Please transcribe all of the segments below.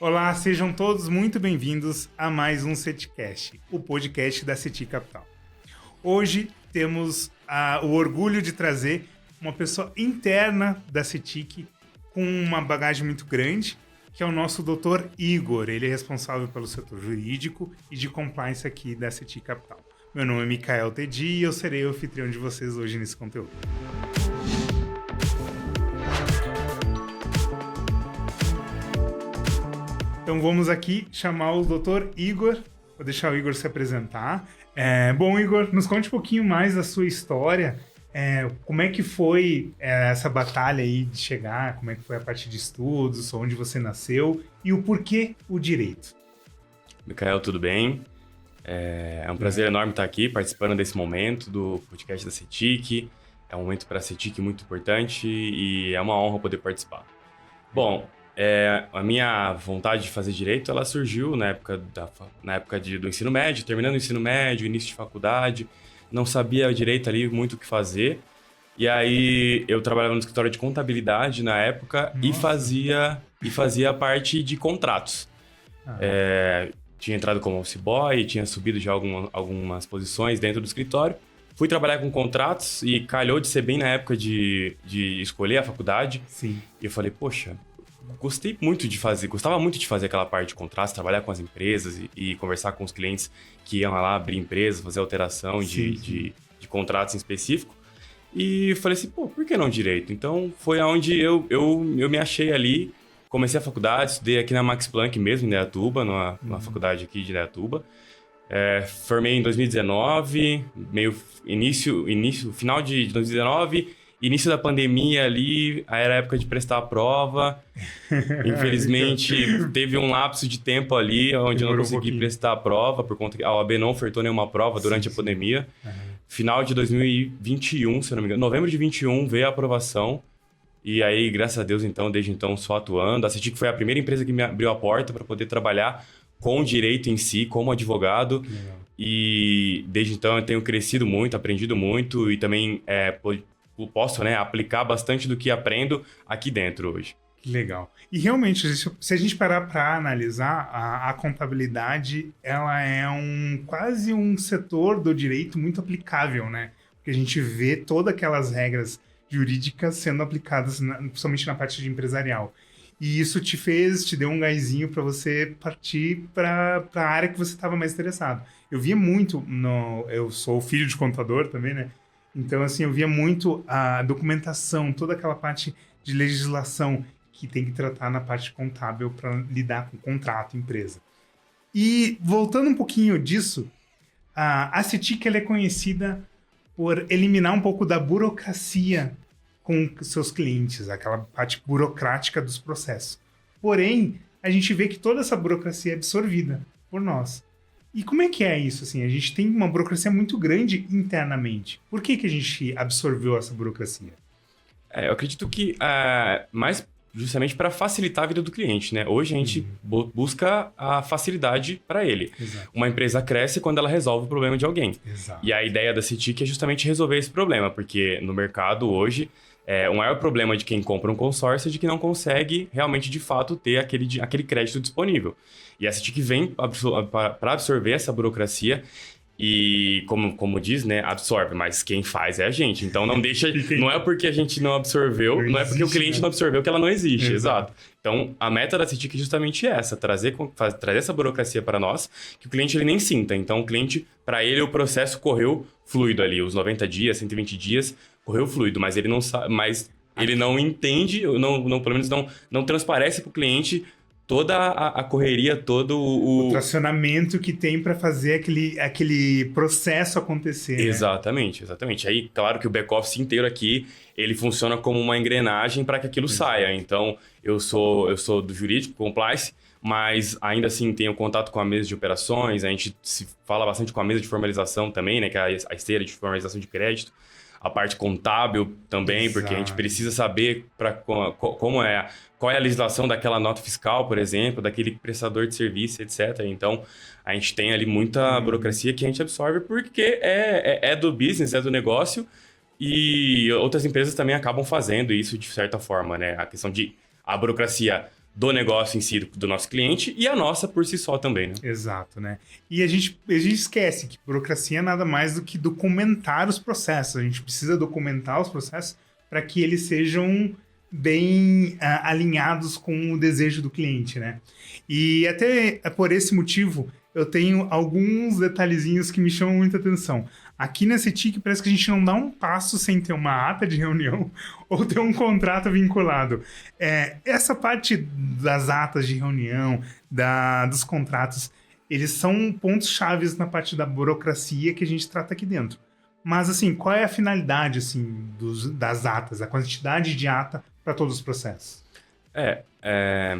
Olá, sejam todos muito bem-vindos a mais um CETICast, o podcast da CETI Capital. Hoje temos o orgulho de trazer uma pessoa interna da CETIC com uma bagagem muito grande, que é o nosso Dr. Igor. Ele é responsável pelo setor jurídico e de compliance aqui da CETI Capital. Meu nome é Mikael Tedi e eu serei o anfitrião de vocês hoje nesse conteúdo. Então vamos aqui chamar o Dr. Igor. Vou deixar o Igor se apresentar. Bom, Igor, nos conte um pouquinho mais da sua história. Como é que foi essa batalha aí de chegar? Como é que foi a parte de estudos? Onde você nasceu? E o porquê o direito? Mikael, tudo bem? É um prazer enorme estar aqui participando desse momento do podcast da CETIC. É um momento para a CETIC muito importante e é uma honra poder participar. Bom, a minha vontade de fazer direito, ela surgiu na época do ensino médio, terminando o ensino médio, início de faculdade, não sabia direito ali muito o que fazer. E aí eu trabalhava no escritório de contabilidade na época e fazia a parte de contratos. Tinha entrado como office boy, tinha subido já algumas posições dentro do escritório. Fui trabalhar com contratos e calhou de ser bem na época de escolher a faculdade. Sim. E eu falei, poxa, gostava muito de fazer aquela parte de contratos, trabalhar com as empresas e conversar com os clientes que iam lá abrir empresas, fazer alteração de contratos em específico. E falei assim, por que não direito? Então foi onde eu me achei ali, comecei a faculdade, estudei aqui na Max Planck mesmo, em Indaiatuba, numa faculdade aqui de Indaiatuba. Formei em 2019, final de 2019, início da pandemia ali, era a época de prestar a prova. Infelizmente, teve um lapso de tempo ali onde eu não consegui prestar a prova, por conta que a OAB não ofertou nenhuma prova durante a pandemia. Final de 2021, se eu não me engano, novembro de 2021 veio a aprovação. E aí, graças a Deus, então, desde então, só atuando. A CETIC foi a primeira empresa que me abriu a porta para poder trabalhar com o direito em si, como advogado. Legal. E desde então eu tenho crescido muito, aprendido muito e também posso aplicar bastante do que aprendo aqui dentro hoje. Legal. E realmente, se a gente parar para analisar, a contabilidade, ela é quase um setor do direito muito aplicável, né? Porque a gente vê todas aquelas regras jurídicas sendo aplicadas, principalmente na parte de empresarial. E isso te deu um gásinho para você partir para a área que você estava mais interessado. Eu via muito, eu sou filho de contador também, né? Então, assim, eu via muito a documentação, toda aquela parte de legislação que tem que tratar na parte contábil para lidar com contrato, empresa. E voltando um pouquinho disso, a CETIC ela é conhecida por eliminar um pouco da burocracia com seus clientes, aquela parte burocrática dos processos. Porém, a gente vê que toda essa burocracia é absorvida por nós. E como é que é isso? Assim, a gente tem uma burocracia muito grande internamente. Por que a gente absorveu essa burocracia? Eu acredito que mais justamente para facilitar a vida do cliente, né? Hoje a gente busca a facilidade para ele. Exato. Uma empresa cresce quando ela resolve o problema de alguém. Exato. E a ideia da CETIC é justamente resolver esse problema, porque no mercado hoje o maior problema de quem compra um consórcio é de que não consegue realmente, de fato, ter aquele crédito disponível. E a CETIC vem para absorver essa burocracia e, como diz, né, absorve, mas quem faz é a gente. Então não é porque a gente não absorveu, não é porque o cliente não absorveu que ela não existe. Exato. Então a meta da CETIC é justamente essa, trazer essa burocracia para nós, que o cliente ele nem sinta. Então o cliente, para ele, o processo correu fluido ali, os 90 dias, 120 dias, correu fluido, mas ele não sabe, ele não entende, pelo menos não transparece para o cliente toda a correria, todo o tracionamento que tem para fazer aquele processo acontecer. Exatamente. Aí, claro que o back-office inteiro aqui, ele funciona como uma engrenagem para que aquilo saia. Então, eu sou do jurídico, compliance, mas ainda assim tenho contato com a mesa de operações, a gente se fala bastante com a mesa de formalização também, né, que é a esteira de formalização de crédito. A parte contábil também, exato, porque a gente precisa saber qual é a legislação daquela nota fiscal, por exemplo, daquele prestador de serviço, etc. Então, a gente tem ali muita burocracia que a gente absorve porque é do business, é do negócio, e outras empresas também acabam fazendo isso de certa forma, né? A questão de a burocracia do negócio em si, do nosso cliente, e a nossa por si só também, né? Exato, né? E a gente esquece que burocracia é nada mais do que documentar os processos. A gente precisa documentar os processos para que eles sejam bem alinhados com o desejo do cliente, né? E até por esse motivo, eu tenho alguns detalhezinhos que me chamam muita atenção. Aqui na CETIC parece que a gente não dá um passo sem ter uma ata de reunião ou ter um contrato vinculado. Essa parte das atas de reunião, dos contratos, eles são pontos chaves na parte da burocracia que a gente trata aqui dentro. Mas, assim, qual é a finalidade, assim, das atas, a quantidade de ata para todos os processos?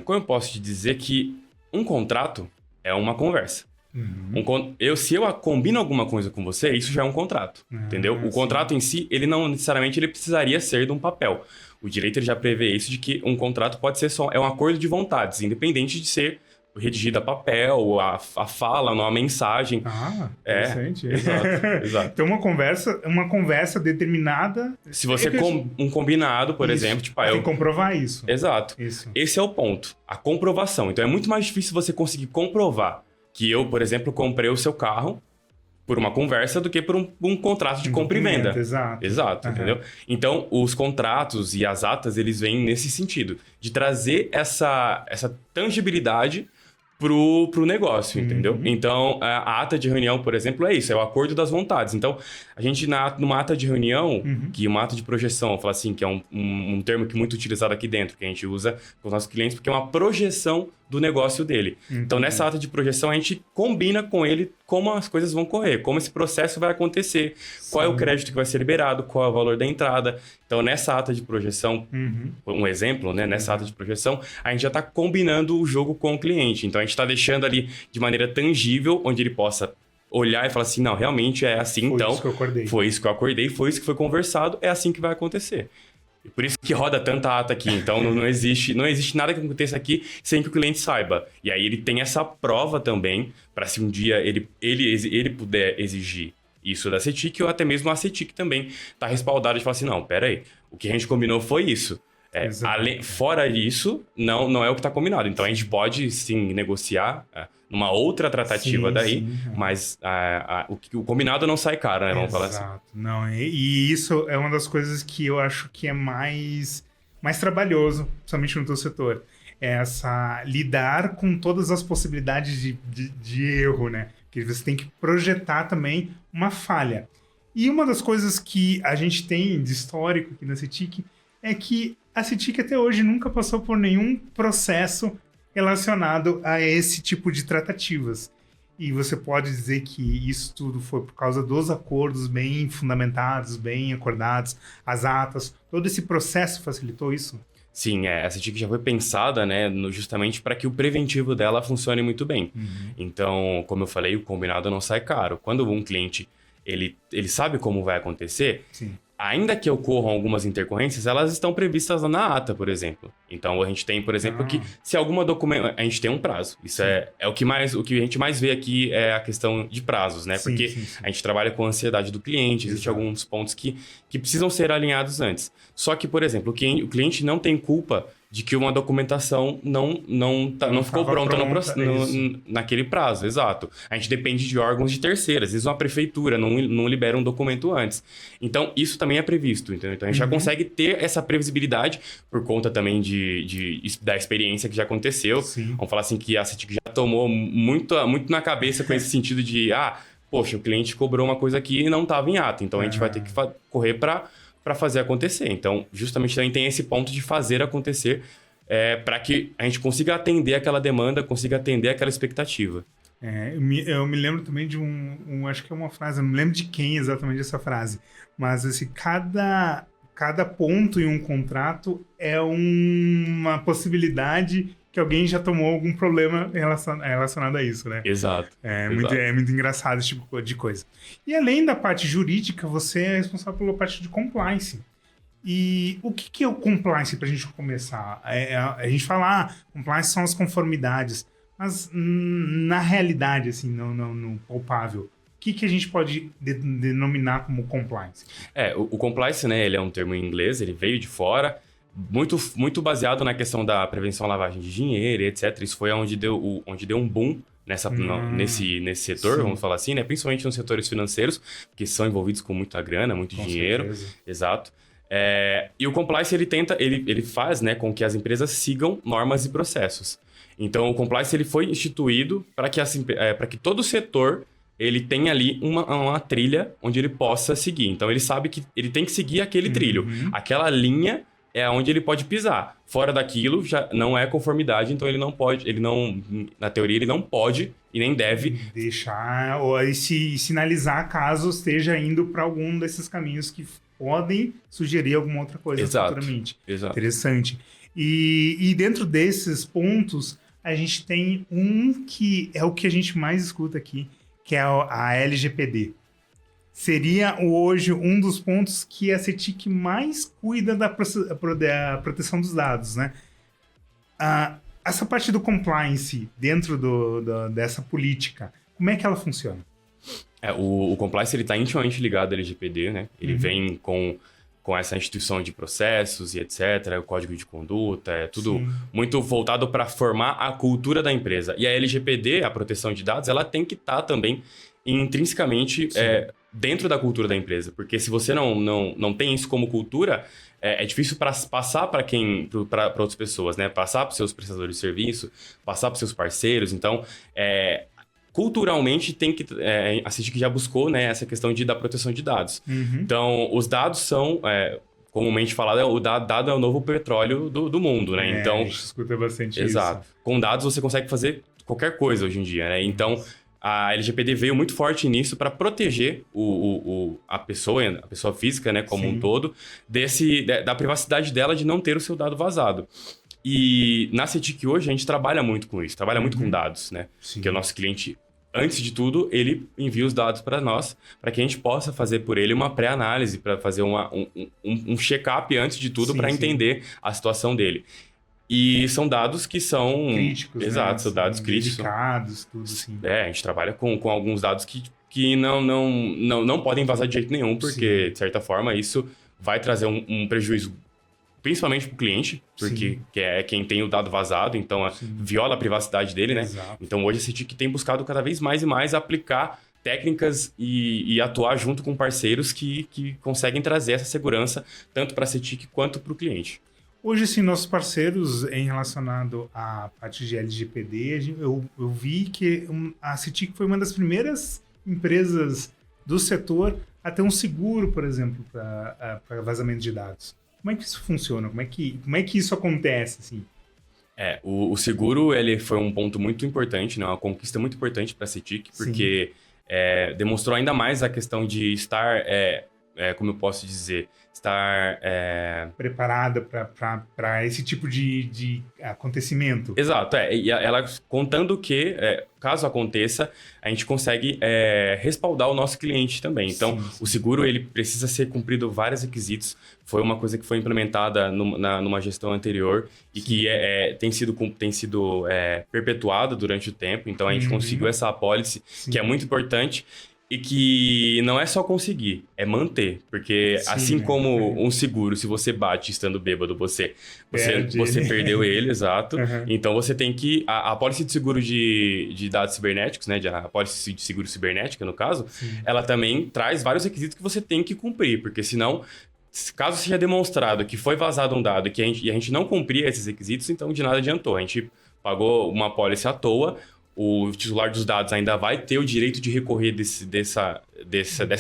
Como eu posso te dizer que um contrato é uma conversa. Uhum. Se eu combino alguma coisa com você, isso já é um contrato, entendeu? O contrato em si, ele não necessariamente ele precisaria ser de um papel. O direito ele já prevê isso de que um contrato pode ser só um acordo de vontades, independente de ser redigido a papel, a fala, uma mensagem. Interessante. Exato. Então, uma conversa determinada... Se você um combinado, por exemplo... Tipo, tem que comprovar isso. Exato. Isso. Esse é o ponto, a comprovação. Então, é muito mais difícil você conseguir comprovar que eu, por exemplo, comprei o seu carro por uma conversa do que por um contrato de compra e venda. Exato, entendeu? Então, os contratos e as atas, eles vêm nesse sentido, de trazer essa tangibilidade pro negócio, entendeu? Então, a ata de reunião, por exemplo, é isso, é o acordo das vontades. Então, a gente, numa ata de reunião, que uma ata de projeção, fala assim, que é um termo que é muito utilizado aqui dentro, que a gente usa com os nossos clientes, porque é uma projeção do negócio dele. Então, nessa ata de projeção, a gente combina com ele como as coisas vão correr, como esse processo vai acontecer, qual é o crédito que vai ser liberado, qual é o valor da entrada. Então, nessa ata de projeção, um exemplo, né? Nessa ata de projeção, a gente já está combinando o jogo com o cliente. Então, a gente está deixando ali de maneira tangível, onde ele possa olhar e falar assim, não, realmente é assim, Foi então... isso que eu acordei. Foi isso que eu acordei, foi isso que foi conversado, é assim que vai acontecer. E por isso que roda tanta ata aqui. Então, não existe nada que aconteça aqui sem que o cliente saiba. E aí, ele tem essa prova também, para se um dia ele puder exigir isso da CETIC, ou até mesmo a CETIC também está respaldada de falar assim, não, peraí, o que a gente combinou foi isso. Fora isso, não é o que está combinado. Então, a gente pode, sim, negociar numa outra tratativa mas o combinado não sai caro, né? Vamos falar assim. Exato. Não, e isso é uma das coisas que eu acho que é mais trabalhoso, principalmente no teu setor. É lidar com todas as possibilidades de erro, né? Que você tem que projetar também uma falha. E uma das coisas que a gente tem de histórico aqui na CETIC é que a CETIC até hoje nunca passou por nenhum processo relacionado a esse tipo de tratativas. E você pode dizer que isso tudo foi por causa dos acordos bem fundamentados, bem acordados, as atas, todo esse processo facilitou isso? Sim, a CETIC já foi pensada, né, justamente para que o preventivo dela funcione muito bem. Então, como eu falei, o combinado não sai caro. Quando um cliente ele sabe como vai acontecer, sim, ainda que ocorram algumas intercorrências, elas estão previstas na ata, por exemplo. Então, a gente tem, por exemplo, que se alguma documentação... A gente tem um prazo. Isso é o que a gente mais vê aqui é a questão de prazos, né? Sim, porque sim. a gente trabalha com a ansiedade do cliente, existem alguns pontos que precisam ser alinhados antes. Só que, por exemplo, o cliente não tem culpa de que uma documentação não ficou pronta naquele prazo, exato. A gente depende de órgãos de terceiras, às vezes uma prefeitura não libera um documento antes. Então, isso também é previsto, entendeu? Então, a gente já consegue ter essa previsibilidade por conta também da experiência que já aconteceu. Sim. Vamos falar assim que a CETIC já tomou muito na cabeça com esse sentido de, poxa, o cliente cobrou uma coisa aqui e não estava em ata, então a gente vai ter que correr para fazer acontecer. Então, justamente também tem esse ponto de fazer acontecer para que a gente consiga atender aquela demanda, consiga atender aquela expectativa. Eu me lembro também de acho que é uma frase, eu não me lembro de quem exatamente essa frase, mas assim, cada ponto em um contrato é uma possibilidade que alguém já tomou algum problema relacionado a isso, né? Exato. É muito engraçado esse tipo de coisa. E além da parte jurídica, você é responsável pela parte de compliance. E o que é o compliance para a gente começar? A gente fala, compliance são as conformidades, mas na realidade, assim, no palpável, o que a gente pode denominar como compliance? O compliance, né, ele é um termo em inglês, ele veio de fora, muito baseado na questão da prevenção à lavagem de dinheiro, etc. Isso foi onde deu um boom nesse setor, sim. vamos falar assim, né? Principalmente nos setores financeiros, que são envolvidos com muita grana, muito Com dinheiro. certeza. Exato. E o compliance, ele faz, né, com que as empresas sigam normas e processos. Então, o compliance ele foi instituído para que todo o setor ele tenha ali uma trilha onde ele possa seguir. Então, ele sabe que ele tem que seguir aquele trilho. Aquela linha é onde ele pode pisar. Fora daquilo, já não é conformidade, então na teoria, ele não pode e nem deve Deixar, ou aí se sinalizar caso esteja indo para algum desses caminhos que podem sugerir alguma outra coisa futuramente. Exato. Interessante. E dentro desses pontos, a gente tem um que é o que a gente mais escuta aqui, que é a LGPD. Seria hoje um dos pontos que a CETIC mais cuida da proteção dos dados, né? Essa parte do compliance dentro dessa política, como é que ela funciona? O compliance está intimamente ligado ao LGPD, né? Ele vem com essa instituição de processos e etc., o código de conduta, é tudo muito voltado para formar a cultura da empresa. E a LGPD, a proteção de dados, ela tem que estar também intrinsecamente dentro da cultura da empresa. Porque se você não tem isso como cultura, é difícil passar para outras pessoas, né? Passar para os seus prestadores de serviço, passar para os seus parceiros. Então, culturalmente, a CETIC já buscou, né, essa questão da proteção de dados. Então, os dados são, comumente falado, o dado é o novo petróleo do mundo, né? Então, a gente escuta bastante exato. isso. Com dados, você consegue fazer qualquer coisa hoje em dia, né? Então, a LGPD veio muito forte nisso para proteger a pessoa física, né, como um todo, da privacidade dela de não ter o seu dado vazado. E na CETIC hoje a gente trabalha muito com isso, trabalha muito com dados, né? Sim. Que o nosso cliente, antes de tudo, ele envia os dados para nós, para que a gente possa fazer por ele uma pré-análise, para fazer um check-up antes de tudo, para entender a situação dele. E são dados que são... críticos, exato, né? são dados críticos. Delicados, tudo assim. A gente trabalha com alguns dados que não podem vazar de jeito nenhum, porque, de certa forma, isso vai trazer um prejuízo, principalmente para o cliente, porque que é quem tem o dado vazado, então viola a privacidade dele, né? Exato. Então, hoje a CETIC tem buscado cada vez mais e mais aplicar técnicas e atuar junto com parceiros que conseguem trazer essa segurança tanto para a CETIC quanto para o cliente. Hoje, sim, nossos parceiros em relacionado à parte de LGPD, eu vi que a CETIC foi uma das primeiras empresas do setor a ter um seguro, por exemplo, para vazamento de dados. Como é que isso funciona? Como é que isso acontece, assim? O seguro ele foi um ponto muito importante, né? Uma conquista muito importante para a CETIC, porque demonstrou ainda mais a questão de estar, como eu posso dizer, estar preparada para esse tipo de acontecimento. Exato, e ela contando que, caso aconteça, a gente consegue respaldar o nosso cliente também. Então, o seguro ele precisa ser cumprido vários requisitos. Foi uma coisa que foi implementada numa gestão anterior e que tem sido perpetuada durante o tempo. Então, a gente conseguiu essa apólice, que é muito importante. E que não é só conseguir, é manter. Porque assim como um seguro, se você bate estando bêbado, você perdeu ele, exato. Então você tem que... A apólice de seguro de dados cibernéticos, né? A apólice de seguro cibernética, no caso, ela também traz vários requisitos que você tem que cumprir. Porque senão, caso seja demonstrado que foi vazado um dado e a gente não cumpria esses requisitos, então de nada adiantou. A gente pagou uma apólice à toa. O titular dos dados ainda vai ter o direito de recorrer dessa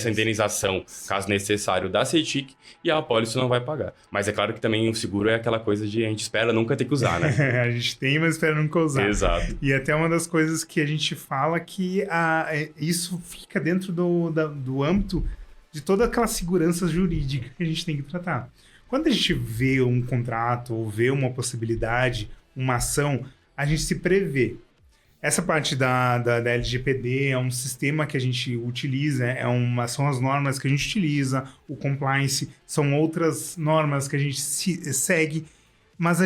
indenização, caso necessário, da CETIC, e a apólice não vai pagar. Mas é claro que também o seguro é aquela coisa de a gente espera nunca ter que usar, né? A gente tem, mas espera nunca usar. Exato. E até uma das coisas que a gente fala que isso fica dentro do âmbito de toda aquela segurança jurídica que a gente tem que tratar. Quando a gente vê um contrato ou vê uma possibilidade, uma ação, a gente se prevê. Essa parte da LGPD é um sistema que a gente utiliza, são as normas que a gente utiliza, o compliance são outras normas que a gente segue, mas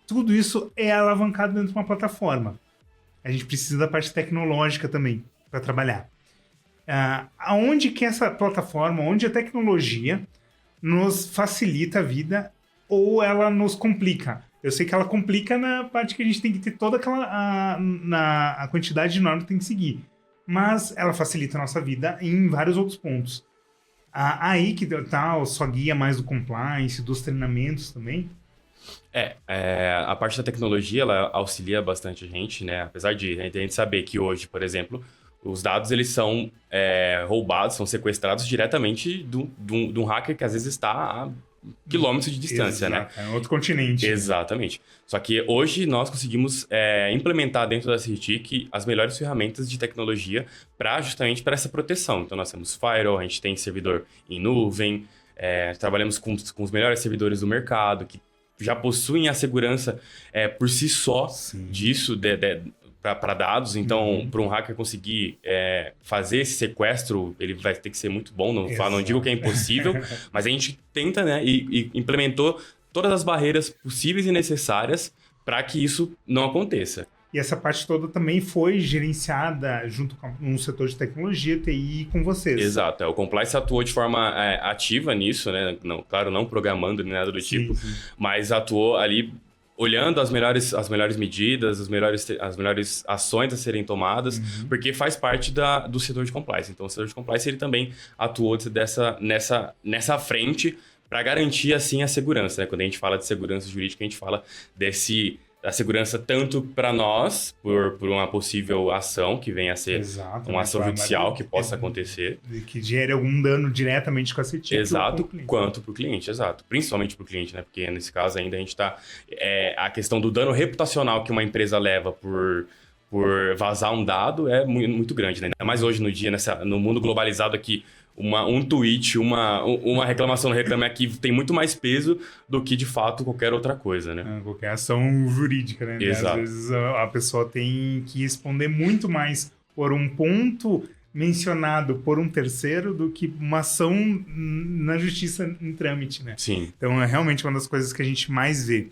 tudo isso é alavancado dentro de uma plataforma. A gente precisa da parte tecnológica também para trabalhar. Aonde que essa plataforma, onde a tecnologia nos facilita a vida ou ela nos complica? Eu sei que ela complica na parte que a gente tem que ter toda a quantidade de normas que tem que seguir. Mas ela facilita a nossa vida em vários outros pontos. Aí que tá a sua guia mais do compliance, dos treinamentos também. A parte da tecnologia, ela auxilia bastante a gente, né? Apesar de a gente saber que hoje, por exemplo, os dados eles são roubados, são sequestrados diretamente de um hacker que às vezes está a quilômetros de distância, né? É outro continente. Exatamente. Só que hoje nós conseguimos implementar dentro da CITIC as melhores ferramentas de tecnologia justamente para essa proteção. Então nós temos firewall, a gente tem servidor em nuvem, trabalhamos com os melhores servidores do mercado, que já possuem a segurança por si só disso, para dados. Então, para um hacker conseguir fazer esse sequestro, ele vai ter que ser muito bom. Não digo que é impossível, mas a gente tenta, né? E implementou todas as barreiras possíveis e necessárias para que isso não aconteça. E essa parte toda também foi gerenciada junto com um setor de tecnologia, TI, com vocês. Exato. O Compliance atuou de forma ativa nisso, né? Claro, não programando nem nada do tipo, mas atuou ali olhando as melhores medidas, as melhores ações a serem tomadas, porque faz parte do setor de compliance. Então, o setor de compliance ele também atuou nessa frente para garantir, assim, a segurança, né? Quando a gente fala de segurança jurídica, a gente fala da segurança tanto para nós, por uma possível ação que venha a ser uma ação judicial que possa acontecer. Que gere algum dano diretamente com a CITIC. Exato, quanto para o cliente, exato. Principalmente para o cliente, né? Porque nesse caso ainda a gente está... a questão do dano reputacional que uma empresa leva por vazar um dado é muito grande, né? Ainda mais hoje no dia, no mundo globalizado aqui, um tweet, uma reclamação no Reclame Aqui tem muito mais peso do que, de fato, qualquer outra coisa, né? Qualquer ação jurídica, né? Exato. Às vezes a pessoa tem que responder muito mais por um ponto mencionado por um terceiro do que uma ação na justiça em trâmite, né? Sim. Então, é realmente uma das coisas que a gente mais vê.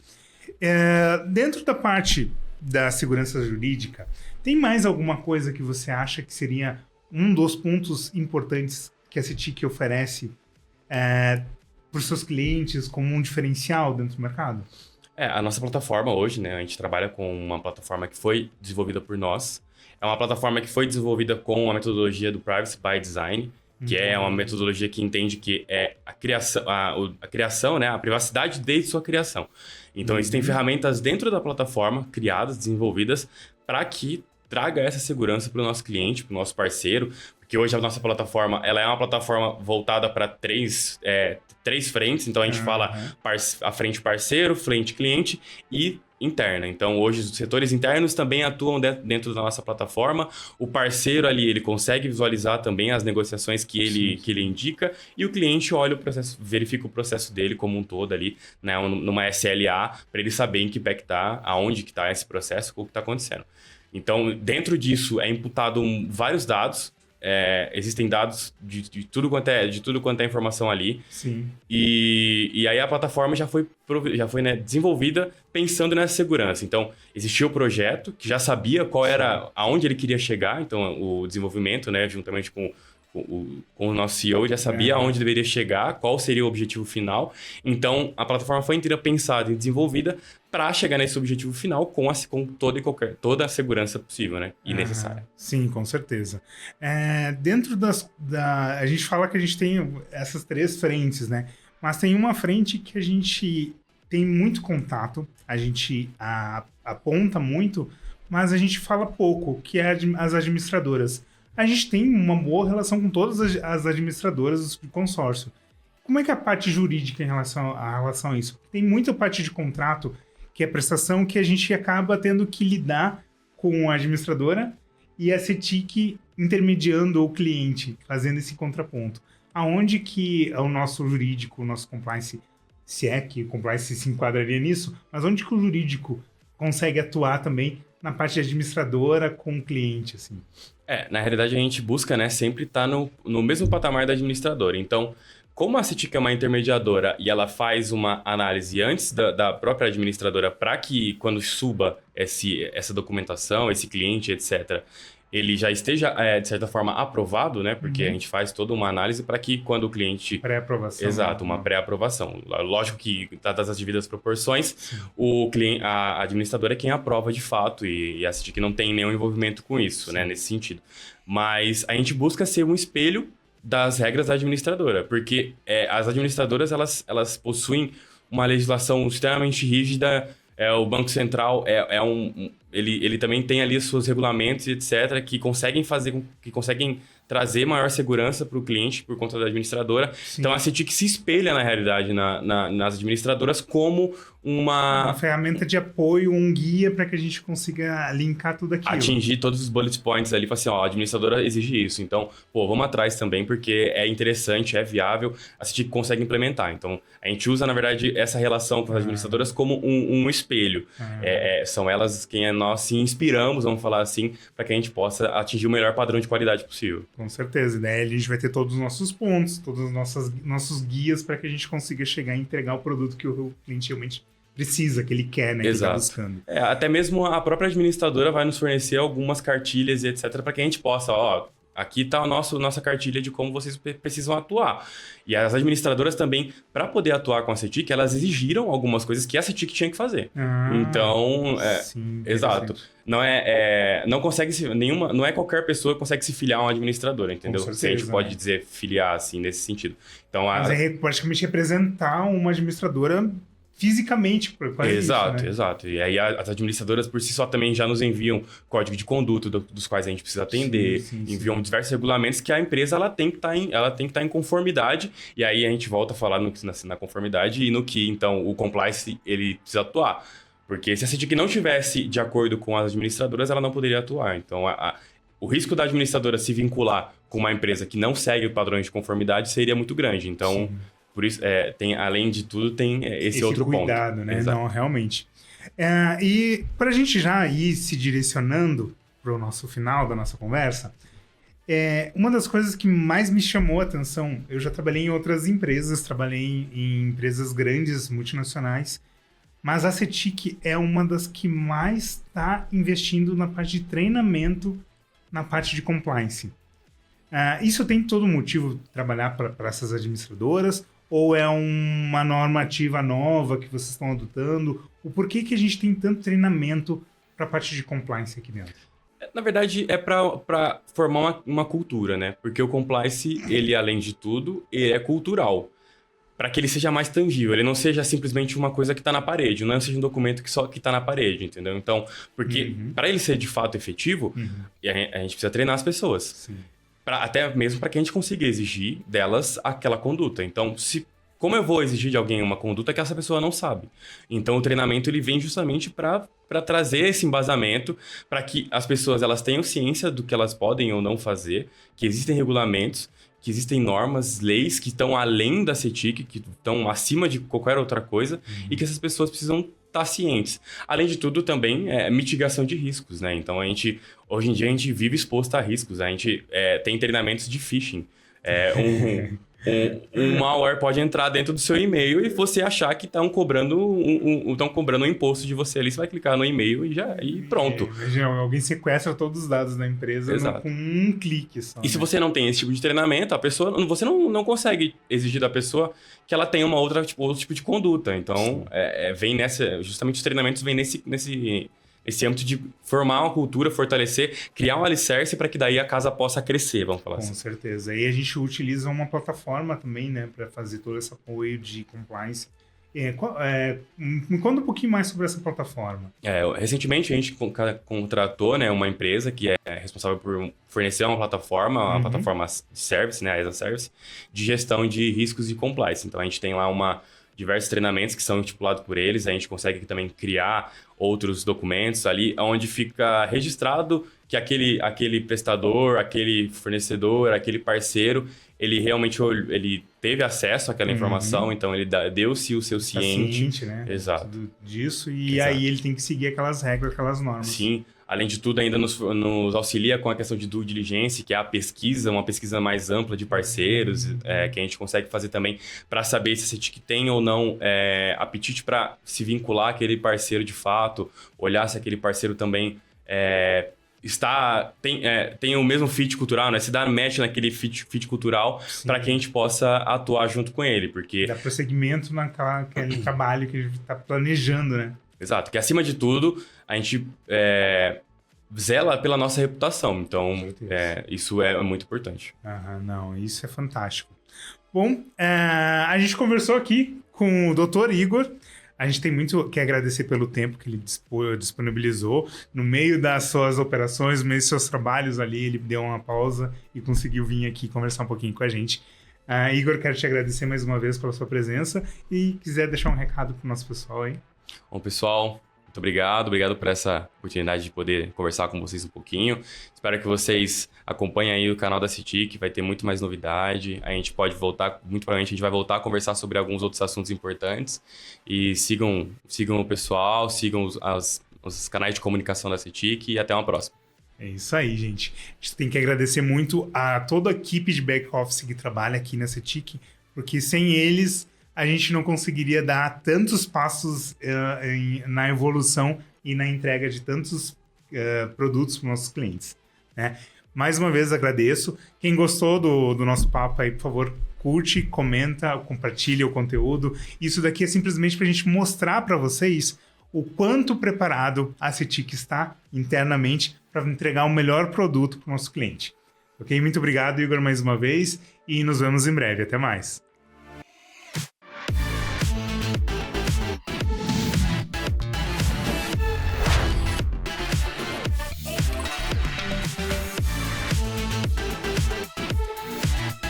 Dentro da parte da segurança jurídica, tem mais alguma coisa que você acha que seria um dos pontos importantes que a CITIC oferece para os seus clientes como um diferencial dentro do mercado? A nossa plataforma hoje, né? A gente trabalha com uma plataforma que foi desenvolvida por nós. É uma plataforma que foi desenvolvida com a metodologia do Privacy by Design, que é uma metodologia que entende que é a criação, né? A privacidade desde sua criação. Então, existem ferramentas dentro da plataforma, criadas, desenvolvidas, para que traga essa segurança para o nosso cliente, para o nosso parceiro, porque hoje a nossa plataforma ela é uma plataforma voltada para três frentes. Então, a gente fala a frente parceiro, frente cliente e interna. Então, hoje, os setores internos também atuam dentro da nossa plataforma. O parceiro ali, ele consegue visualizar também as negociações que ele indica e o cliente olha o processo, verifica o processo dele como um todo ali, né, numa SLA, para ele saber em que pé que está, aonde que está esse processo, o que está acontecendo. Então, dentro disso, é imputado vários dados. Existem dados de tudo quanto é informação ali. Sim. E aí a plataforma já foi né, desenvolvida pensando nessa segurança. Então, existia o projeto que já sabia qual era, aonde ele queria chegar. Então, o desenvolvimento, né, juntamente com o nosso CEO, já sabia aonde deveria chegar, qual seria o objetivo final. Então, a plataforma foi inteira pensada e desenvolvida para chegar nesse objetivo final com toda a segurança possível, né? E necessária. Sim, com certeza. Dentro a gente fala que a gente tem essas três frentes, né? Mas tem uma frente que a gente tem muito contato, a gente aponta muito, mas a gente fala pouco, que é as administradoras. A gente tem uma boa relação com todas as administradoras do consórcio. Como é que é a parte jurídica em relação a isso? Tem muita parte de contrato, que é prestação, que a gente acaba tendo que lidar com a administradora e a CITIC intermediando o cliente, fazendo esse contraponto. Aonde que o nosso jurídico, o nosso compliance, se é que o compliance se enquadraria nisso, mas onde que o jurídico consegue atuar também na parte administradora com o cliente, assim? Na realidade, a gente busca, né, sempre estar no mesmo patamar da administradora. Então, como a CITIC é uma intermediadora e ela faz uma análise antes da própria administradora para que, quando suba essa documentação, esse cliente, etc., ele já esteja, de certa forma, aprovado, né? Porque a gente faz toda uma análise para que quando o cliente... Pré-aprovação. Exato, uma pré-aprovação. Lógico que, dadas as devidas proporções, o cliente, a administradora é quem aprova de fato e a CETIC não tem nenhum envolvimento com isso, né? Nesse sentido. Mas a gente busca ser um espelho das regras da administradora, porque as administradoras, elas possuem uma legislação extremamente rígida. O Banco Central ele também tem ali os seus regulamentos, etc., que conseguem trazer maior segurança para o cliente por conta da administradora. Sim. Então, a CETIC se espelha, na realidade, nas administradoras como uma ferramenta de apoio, um guia para que a gente consiga linkar tudo aquilo. Atingir todos os bullet points ali, falar assim, a administradora exige isso. Então, vamos atrás também, porque é interessante, é viável, a CETIC consegue implementar. Então, a gente usa, na verdade, essa relação com as administradoras como um espelho. São elas quem nós se inspiramos, vamos falar assim, para que a gente possa atingir o melhor padrão de qualidade possível. Com certeza, né? A gente vai ter todos os nossos pontos, todos os nossos guias para que a gente consiga chegar e entregar o produto que o cliente realmente precisa, que ele quer, né? Exato. Que ele tá buscando. Até mesmo a própria administradora vai nos fornecer algumas cartilhas e etc. para que a gente possa, aqui está a nossa cartilha de como vocês precisam atuar. E as administradoras também, para poder atuar com a CETIC, elas exigiram algumas coisas que a CETIC tinha que fazer. Então, sim, exato. Não consegue não é qualquer pessoa que consegue se filiar a uma administradora, entendeu? Com certeza, se a gente pode dizer filiar assim, nesse sentido. Então, mas é praticamente representar uma administradora fisicamente. Exato, isso, né? Exato. E aí as administradoras por si só também já nos enviam código de conduta dos quais a gente precisa atender, enviam diversos regulamentos que a empresa ela tem que estar em conformidade, e aí a gente volta a falar na conformidade e no que, então, o compliance ele precisa atuar. Porque se a CETIC não estivesse de acordo com as administradoras, ela não poderia atuar. Então, o risco da administradora se vincular com uma empresa que não segue os padrões de conformidade seria muito grande. Então... Sim. Por isso, além de tudo, tem esse outro cuidado, ponto. Né? Não, realmente. E para a gente já ir se direcionando para o nosso final da nossa conversa, uma das coisas que mais me chamou a atenção, eu já trabalhei em outras empresas, trabalhei em empresas grandes, multinacionais, mas a CETIC é uma das que mais está investindo na parte de treinamento, na parte de compliance. Isso tem todo motivo de trabalhar para essas administradoras, ou é uma normativa nova que vocês estão adotando? O porquê que a gente tem tanto treinamento para a parte de compliance aqui dentro? Na verdade, é para formar uma cultura, né? Porque o compliance, ele, além de tudo, ele é cultural. Para que ele seja mais tangível, ele não seja simplesmente uma coisa que está na parede, não seja um documento que está na parede, entendeu? Então, porque para ele ser de fato efetivo, a gente precisa treinar as pessoas. Sim. Até mesmo para que a gente consiga exigir delas aquela conduta. Então, como eu vou exigir de alguém uma conduta que essa pessoa não sabe? Então, o treinamento ele vem justamente para trazer esse embasamento, para que as pessoas elas tenham ciência do que elas podem ou não fazer, que existem regulamentos, que existem normas, leis que estão além da CETIC, que estão acima de qualquer outra coisa, e que essas pessoas precisam estar cientes. Além de tudo, também mitigação de riscos, né? Então, hoje em dia, a gente vive exposto a riscos. A gente tem treinamentos de phishing. Um malware pode entrar dentro do seu e-mail e você achar que estão cobrando um imposto de você ali. Você vai clicar no e-mail e pronto. Alguém sequestra todos os dados da empresa com um clique só. E se você não tem esse tipo de treinamento, você não consegue exigir da pessoa que ela tenha outro tipo de conduta. Então, justamente os treinamentos vêm nesse âmbito de formar uma cultura, fortalecer, criar um alicerce para que daí a casa possa crescer, vamos falar assim. Com certeza. E a gente utiliza uma plataforma também, né, para fazer todo esse apoio de compliance. Me conta um pouquinho mais sobre essa plataforma. Recentemente a gente contratou, né, uma empresa que é responsável por fornecer uma plataforma de service, né, a ESA Service, de gestão de riscos e compliance. Então a gente tem lá diversos treinamentos que são estipulados por eles, a gente consegue também criar outros documentos ali, onde fica registrado que aquele prestador, aquele fornecedor, aquele parceiro, ele realmente teve acesso àquela informação, então ele deu-se o seu ciente, né? Exato. Disso, e aí ele tem que seguir aquelas regras, aquelas normas. Sim. Além de tudo, ainda nos auxilia com a questão de due diligence, que é uma pesquisa mais ampla de parceiros, que a gente consegue fazer também para saber se a CETIC tem ou não apetite para se vincular àquele parceiro de fato, olhar se aquele parceiro também tem o mesmo fit cultural, né? Se dá match naquele fit cultural para que a gente possa atuar junto com ele, porque... Dá prosseguimento naquele trabalho que a gente está planejando, né? Exato, que acima de tudo, a gente zela pela nossa reputação, então isso é muito importante. Não, isso é fantástico. Bom, a gente conversou aqui com o Dr. Igor. A gente tem muito que agradecer pelo tempo que ele disponibilizou. No meio das suas operações, no meio dos seus trabalhos ali, ele deu uma pausa e conseguiu vir aqui conversar um pouquinho com a gente. Igor, quero te agradecer mais uma vez pela sua presença e quiser deixar um recado para o nosso pessoal aí. Bom, pessoal, muito obrigado. Obrigado por essa oportunidade de poder conversar com vocês um pouquinho. Espero que vocês acompanhem aí o canal da CITIC, vai ter muito mais novidade. A gente pode voltar, muito provavelmente a gente vai voltar a conversar sobre alguns outros assuntos importantes. E sigam o pessoal, sigam os canais de comunicação da CITIC e até uma próxima. É isso aí, gente. A gente tem que agradecer muito a toda a equipe de back-office que trabalha aqui na CITIC, porque sem eles a gente não conseguiria dar tantos passos na evolução e na entrega de tantos produtos para os nossos clientes, né? Mais uma vez agradeço. Quem gostou do nosso papo aí, por favor, curte, comenta, compartilha o conteúdo. Isso daqui é simplesmente para a gente mostrar para vocês o quanto preparado a CITIC está internamente para entregar o melhor produto para o nosso cliente. Ok? Muito obrigado, Igor, mais uma vez, e nos vemos em breve. Até mais.